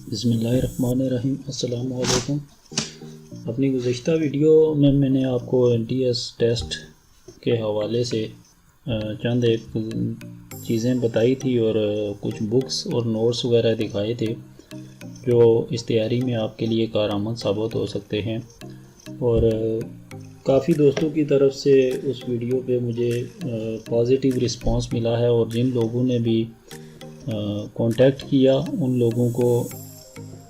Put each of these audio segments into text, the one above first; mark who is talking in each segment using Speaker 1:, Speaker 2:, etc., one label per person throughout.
Speaker 1: बिस्मिल्लाहिर्रहमानिर्रहीम। अस्सलाम वालेकुम। अपनी गुज़िश्ता वीडियो में मैंने आपको NTS टेस्ट के हवाले से चंद एक चीज़ें बताई थी और कुछ बुक्स और नोट्स वगैरह दिखाए थे जो इस तैयारी में आपके लिए कारआमद साबित हो सकते हैं। और काफ़ी दोस्तों की तरफ से उस वीडियो पे मुझे पॉजिटिव रिस्पांस मिला है और जिन लोगों ने भी कांटेक्ट किया उन लोगों को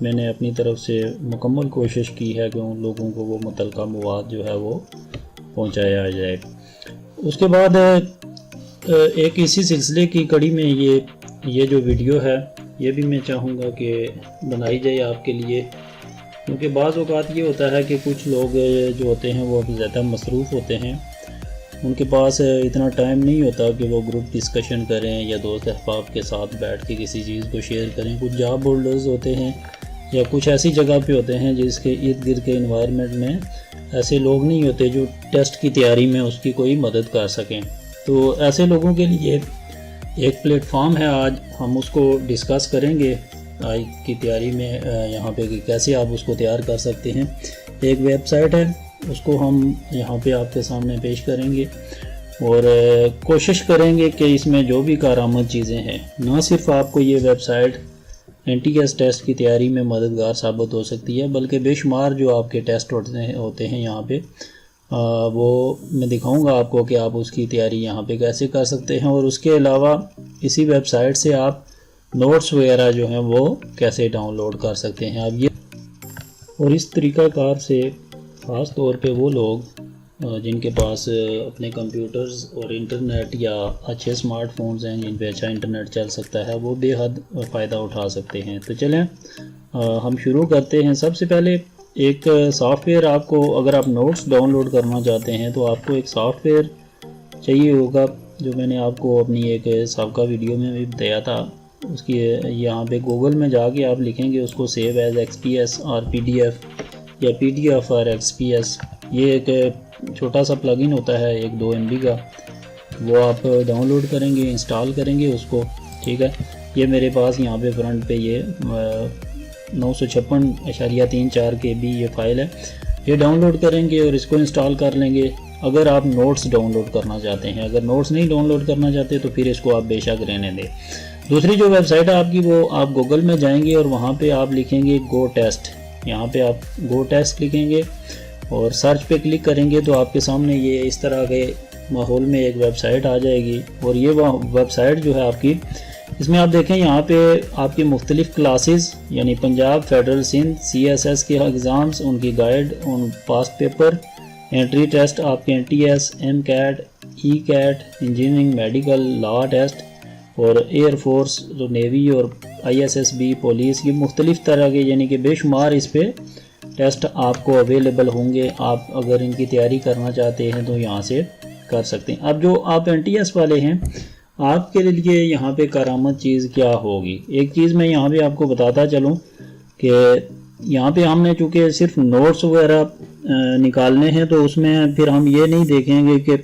Speaker 1: मैंने अपनी तरफ से मुकम्मल कोशिश की है कि उन लोगों को वो मुतलका मवाद जो है वो पहुंचाया जाए। उसके बाद एक इसी सिलसिले की कड़ी में ये जो वीडियो है ये भी मैं चाहूँगा कि बनाई जाए आपके लिए, क्योंकि बाज़ औक़ात ये होता है कि कुछ लोग जो होते हैं वो ज़्यादा मसरूफ़ होते हैं, उनके पास इतना टाइम नहीं होता कि वो ग्रुप डिस्कशन करें या दोस्त अहबाब के साथ बैठ के किसी चीज़ को शेयर करें। कुछ जॉब होल्डर्स होते हैं या कुछ ऐसी जगह पे होते हैं जिसके इर्द गिर्द के इन्वायरमेंट में ऐसे लोग नहीं होते जो टेस्ट की तैयारी में उसकी कोई मदद कर सकें। तो ऐसे लोगों के लिए एक प्लेटफॉर्म है, आज हम उसको डिस्कस करेंगे आज की तैयारी में यहाँ पे कि कैसे आप उसको तैयार कर सकते हैं। एक वेबसाइट है, उसको हम यहाँ पे आपके सामने पेश करेंगे और कोशिश करेंगे कि इसमें जो भी कारआमद चीज़ें हैं, ना सिर्फ आपको ये वेबसाइट NTS टेस्ट की तैयारी में मददगार साबित हो सकती है, बल्कि बेशुमार जो आपके टेस्ट होते हैं यहाँ पे वो मैं दिखाऊंगा आपको कि आप उसकी तैयारी यहाँ पे कैसे कर सकते हैं। और उसके अलावा इसी वेबसाइट से आप नोट्स वगैरह जो हैं वो कैसे डाउनलोड कर सकते हैं आप ये। और इस तरीक़ाकार से ख़ास तौर पे वो लोग जिनके पास अपने कंप्यूटर्स और इंटरनेट या अच्छे स्मार्टफोन्स हैं जिन पे अच्छा इंटरनेट चल सकता है, वो बेहद फ़ायदा उठा सकते हैं। तो चलें हम शुरू करते हैं। सबसे पहले एक सॉफ्टवेयर आपको, अगर आप नोट्स डाउनलोड करना चाहते हैं तो आपको एक सॉफ्टवेयर चाहिए होगा, जो मैंने आपको अपनी एक साबका वीडियो में भी बताया था। उसकी यहाँ पे गूगल में जाके आप लिखेंगे उसको सेव एज XPS और PDF या PDF और XPS। ये एक छोटा सा प्लगइन होता है 1-2 MB का, वो आप डाउनलोड करेंगे, इंस्टॉल करेंगे उसको। ठीक है, ये मेरे पास यहाँ पे फ्रंट पे ये 956.34 KB ये फ़ाइल है। ये डाउनलोड करेंगे और इसको इंस्टॉल कर लेंगे अगर आप नोट्स डाउनलोड करना चाहते हैं। अगर नोट्स नहीं डाउनलोड करना चाहते तो फिर इसको आप बेशक रहने दें। दूसरी जो वेबसाइट है आपकी, वो आप गूगल में जाएंगे और वहाँ पे आप लिखेंगे गो टेस्ट। यहाँ पे आप गो टेस्ट लिखेंगे और सर्च पे क्लिक करेंगे तो आपके सामने ये इस तरह के माहौल में एक वेबसाइट आ जाएगी। और ये वेबसाइट जो है आपकी, इसमें आप देखें यहाँ पे आपकी मुख्तलिफ़ क्लासेस यानी पंजाब, फेडरल, सिंध, CSS के एग्ज़ाम्स, उनकी गाइड, उन पास्ट पेपर, एंट्री टेस्ट आपके NTS, MCAT, ECAT, engineering, medical, law test और एयरफोर्स, जो नेवी और ISSB, पुलिस, ये मुख्तलिफ़ तरह के यानी कि बेशुमार इस पर टेस्ट आपको अवेलेबल होंगे। आप अगर इनकी तैयारी करना चाहते हैं तो यहाँ से कर सकते हैं। अब जो आप NTS वाले हैं, आपके लिए यहाँ पे कारआमद चीज़ क्या होगी। एक चीज़ मैं यहाँ पे आपको बताता चलूँ कि यहाँ पे हमने चूँकि सिर्फ नोट्स वगैरह निकालने हैं, तो उसमें फिर हम ये नहीं देखेंगे कि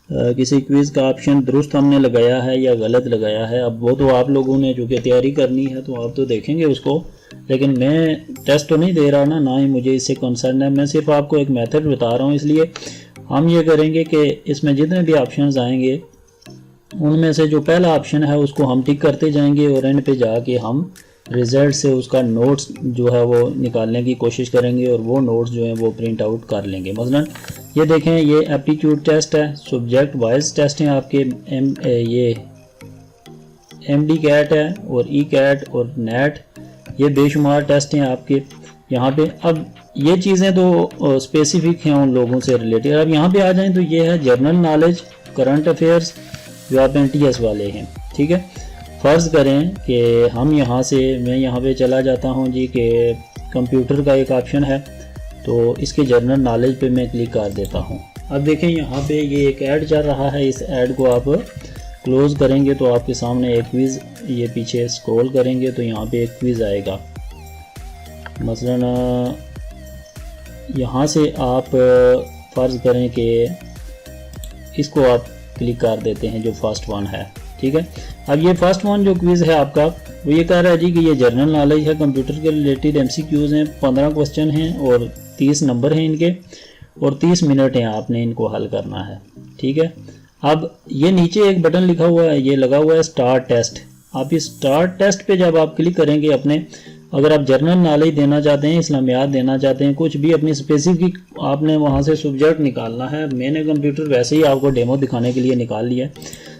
Speaker 1: किसी क्विज़ का ऑप्शन दुरुस्त हमने लगाया है या गलत लगाया है। अब वो तो आप लोगों ने चूँकि तैयारी करनी है तो आप तो देखेंगे उसको, लेकिन मैं टेस्ट तो नहीं दे रहा ना ही मुझे इससे कंसर्न है। मैं सिर्फ आपको एक मेथड बता रहा हूँ। इसलिए हम ये करेंगे कि इसमें जितने भी ऑप्शंस आएंगे उनमें से जो पहला ऑप्शन है उसको हम टिक करते जाएंगे और एंड पे जाके हम रिज़ल्ट से उसका नोट्स जो है वो निकालने की कोशिश करेंगे और वो नोट्स जो हैं वो प्रिंट आउट कर लेंगे। मसलन ये देखें, ये एप्टीट्यूड टेस्ट है, सब्जेक्ट वाइज टेस्ट हैं आपके, ये MD-CAT है और ECAT और NET, ये बेशुमार टेस्ट हैं आपके यहाँ पे। अब ये चीज़ें तो स्पेसिफिक हैं उन लोगों से रिलेटेड। अब यहाँ पे आ जाएं तो ये है जनरल नॉलेज, करंट अफेयर्स, जो आप NTS वाले हैं। ठीक है, फ़र्ज़ करें कि हम यहाँ से, मैं यहाँ पे चला जाता हूँ जी कि कंप्यूटर का एक ऑप्शन है, तो इसके जनरल नॉलेज पे मैं क्लिक कर देता हूँ। अब देखें यहाँ पे ये एक ऐड चल रहा है, इस ऐड को आप क्लोज़ करेंगे तो आपके सामने एक क्विज़, ये पीछे स्क्रॉल करेंगे तो यहाँ पे एक क्विज़ आएगा। मसलन यहाँ से आप फ़र्ज़ करें कि इसको आप क्लिक कर देते हैं, जो फर्स्ट वन है। ठीक है। अब ये फर्स्ट वन जो क्विज़ है आपका वो ये कह रहा है जी कि ये जनरल नॉलेज है, कंप्यूटर के रिलेटेड MCQs हैं, 15 क्वेश्चन हैं और 30 नंबर हैं इनके और 30 मिनट हैं, आपने इनको हल करना है, ठीक है। अब ये नीचे एक बटन लिखा हुआ है, ये लगा हुआ है स्टार्ट टेस्ट। आप इस स्टार्ट टेस्ट पे जब आप क्लिक करेंगे, अपने अगर आप जनरल नॉलेज देना चाहते हैं, इस्लामियात देना चाहते हैं, कुछ भी अपनी स्पेसिफिक आपने वहाँ से सब्जेक्ट निकालना है। मैंने कंप्यूटर वैसे ही आपको डेमो दिखाने के लिए निकाल लिया है।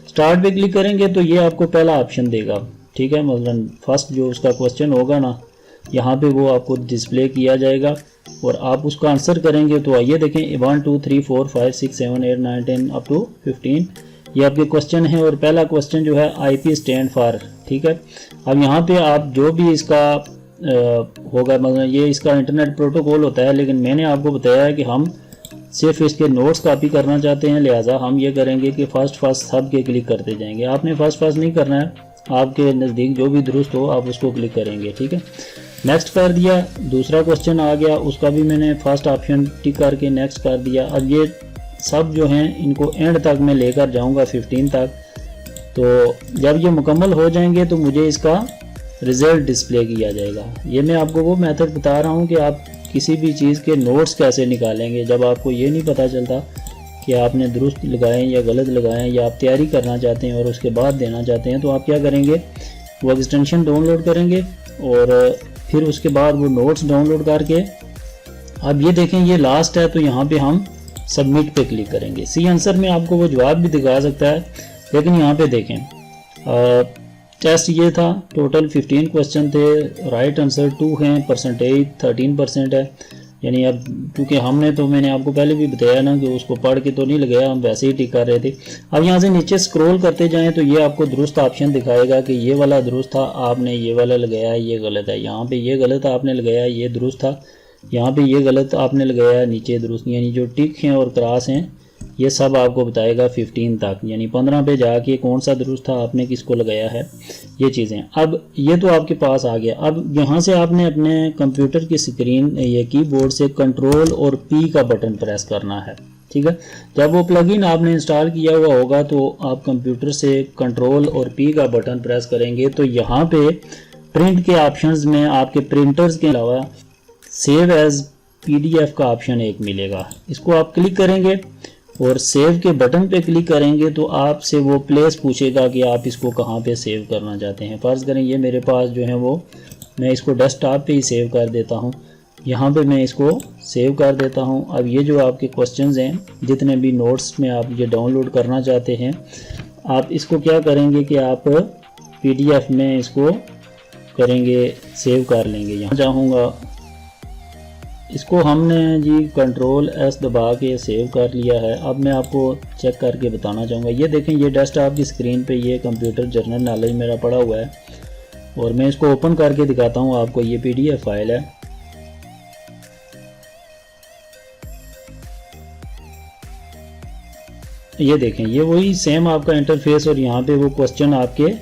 Speaker 1: स्टार्ट पे क्लिक करेंगे तो ये आपको पहला ऑप्शन देगा, ठीक है। मतलब फर्स्ट जो उसका क्वेश्चन होगा ना, यहाँ पे वो आपको डिस्प्ले किया जाएगा और आप उसका आंसर करेंगे। तो आइए देखें 1 2 3 4 5 6 7 8 9 10 अप टू 15 ये आपके क्वेश्चन है। और पहला क्वेश्चन जो है IP स्टैंड फॉर, ठीक है। अब यहाँ पे आप जो भी इसका होगा, मतलब ये इसका इंटरनेट प्रोटोकॉल होता है, लेकिन मैंने आपको बताया है कि हम सिर्फ इसके नोट्स कॉपी करना चाहते हैं, लिहाजा हम ये करेंगे कि फर्स्ट सब के क्लिक करते जाएंगे। आपने फर्स्ट नहीं करना है, आपके नज़दीक जो भी दुरुस्त हो आप उसको क्लिक करेंगे, ठीक है। नेक्स्ट कर दिया, दूसरा क्वेश्चन आ गया, उसका भी मैंने फर्स्ट ऑप्शन टिक करके नेक्स्ट कर दिया। अब ये सब जो हैं इनको एंड तक मैं लेकर जाऊंगा 15 तक। तो जब ये मुकम्मल हो जाएंगे तो मुझे इसका रिज़ल्ट डिस्प्ले किया जाएगा। ये मैं आपको वो मेथड बता रहा हूँ कि आप किसी भी चीज़ के नोट्स कैसे निकालेंगे जब आपको ये नहीं पता चलता कि आपने दुरुस्त लगाएं या गलत लगाएं, या आप तैयारी करना चाहते हैं और उसके बाद देना चाहते हैं। तो आप क्या करेंगे, वो एक्सटेंशन डाउनलोड करेंगे और फिर उसके बाद वो नोट्स डाउनलोड करके, अब ये देखें ये लास्ट है, तो यहाँ पे हम सबमिट पे क्लिक करेंगे। सी आंसर में आपको वो जवाब भी दिखा सकता है, लेकिन यहाँ पे देखें टेस्ट ये था, टोटल 15 क्वेश्चन थे, राइट आंसर 2 हैं, परसेंटेज 13% है। यानी अब क्योंकि हमने तो मैंने आपको पहले भी बताया ना कि उसको पढ़ के तो नहीं लगाया, हम वैसे ही टिक कर रहे थे। अब यहाँ से नीचे स्क्रॉल करते जाएं तो ये आपको दुरुस्त ऑप्शन दिखाएगा कि ये वाला दुरुस्त था, आपने ये वाला लगाया, ये गलत है। यहाँ पे ये गलत आपने लगाया, ये दुरुस्त था। यहाँ पे ये गलत आपने लगाया, नीचे दुरुस्त। यानी जो टिक हैं और क्रॉस हैं ये सब आपको बताएगा 15 तक, यानी 15 पे जाके कौन सा दुरुस्त था, आपने किसको लगाया है, ये चीज़ें। अब ये तो आपके पास आ गया। अब यहाँ से आपने अपने कंप्यूटर की स्क्रीन या कीबोर्ड से कंट्रोल और P का बटन प्रेस करना है, ठीक है। जब वो प्लगइन आपने इंस्टॉल किया हुआ होगा तो आप कंप्यूटर से कंट्रोल और P का बटन प्रेस करेंगे तो यहाँ पे प्रिंट के ऑप्शंस में आपके प्रिंटर्स के अलावा सेव एज PDF का ऑप्शन एक मिलेगा। इसको आप क्लिक करेंगे और सेव के बटन पे क्लिक करेंगे तो आपसे वो प्लेस पूछेगा कि आप इसको कहाँ पे सेव करना चाहते हैं। फ़र्ज़ करें ये मेरे पास जो है वो, मैं इसको डेस्कटॉप पे ही सेव कर देता हूँ। यहाँ पे मैं इसको सेव कर देता हूँ। अब ये जो आपके क्वेश्चंस हैं, जितने भी नोट्स में आप ये डाउनलोड करना चाहते हैं, आप इसको क्या करेंगे कि आप PDF में इसको करेंगे, सेव कर लेंगे। यहाँ जाऊँगा, इसको हमने जी कंट्रोल S दबा के सेव कर लिया है। अब मैं आपको चेक करके बताना चाहूँगा। ये देखें, ये डेस्कटॉप की स्क्रीन पे ये कंप्यूटर जनरल नॉलेज मेरा पड़ा हुआ है और मैं इसको ओपन करके दिखाता हूँ आपको। ये PDF फाइल है। ये देखें, ये वही सेम आपका इंटरफेस और यहाँ पे वो क्वेश्चन आपके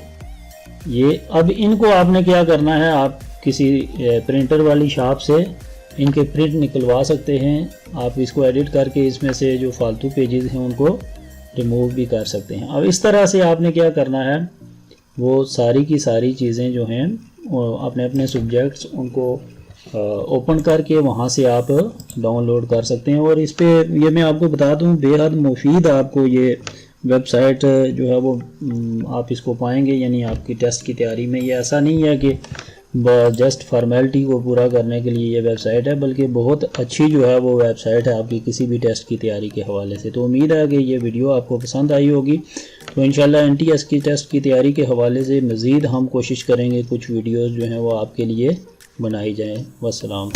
Speaker 1: ये। अब इनको आपने क्या करना है, आप किसी प्रिंटर वाली शॉप से इनके प्रिंट निकलवा सकते हैं। आप इसको एडिट करके इसमें से जो फालतू पेजेस हैं उनको रिमूव भी कर सकते हैं। अब इस तरह से आपने क्या करना है, वो सारी की सारी चीज़ें जो हैं अपने अपने सब्जेक्ट्स उनको ओपन करके वहाँ से आप डाउनलोड कर सकते हैं। और इस पे ये मैं आपको बता दूँ, बेहद मुफीद आपको ये वेबसाइट जो है वो आप इसको पाएंगे। यानी आपकी टेस्ट की तैयारी में ये ऐसा नहीं है कि जस्ट फॉर्मेलिटी को पूरा करने के लिए ये वेबसाइट है, बल्कि बहुत अच्छी जो है वो वेबसाइट है आपकी किसी भी टेस्ट की तैयारी के हवाले से। तो उम्मीद है कि ये वीडियो आपको पसंद आई होगी। तो इंशाल्लाह NTS की टेस्ट की तैयारी के हवाले से मज़ीद हम कोशिश करेंगे कुछ वीडियोज़ जो हैं वो आपके लिए बनाई जाएँ। वस्सलाम।